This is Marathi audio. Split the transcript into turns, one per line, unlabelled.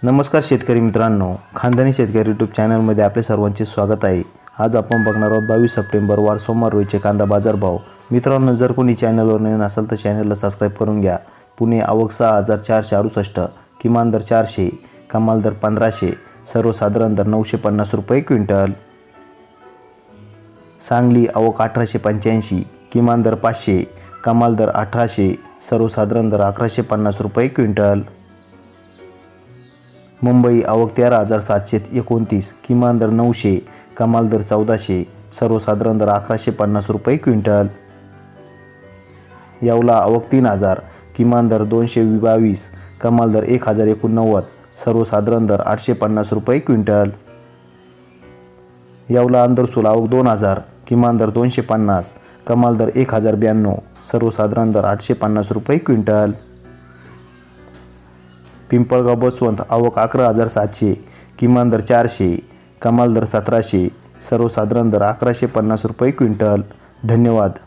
नमस्कार शेतकरी मित्रांनो, खानदानी शेतकरी यूट्यूब चॅनलमध्ये आपले सर्वांचे स्वागत आहे। आज आपण बघणार आहोत 22 सप्टेंबर वार सोमवार रोजीचे कांदा बाजार भाव। मित्रांनो, जर कोणी चॅनलवर नवीन असाल तर चॅनलला सबस्क्राइब करून घ्या। पुणे आवक 6468, किमान दर 400, कमाल दर 1500, सर्वसाधारण दर 950 रुपये क्विंटल। सांगली आवक 1885, किमान दर 500, कमाल दर 1800, सर्वसाधारण दर 1150 रुपये क्विंटल। मुंबई आवक 13729, किमान दर 900, कमाल दर 1400, सर्वसाधारण दर 1150 रुपये क्विंटल। येवला आवक 3000, किमान दर 222, कमाल दर 1089, सर्वसाधारण दर 850 रुपये क्विंटल। येवला अंदरसूल आवक 2000, किमान दर 250, कमाल दर 1092, सर्वसाधारण दर 850 रुपये क्विंटल। पिंपळगाव बसवंत आवक 11700, किमान दर 400, कमाल दर 1700, सर्वसाधारण दर 1150 रुपये क्विंटल। धन्यवाद।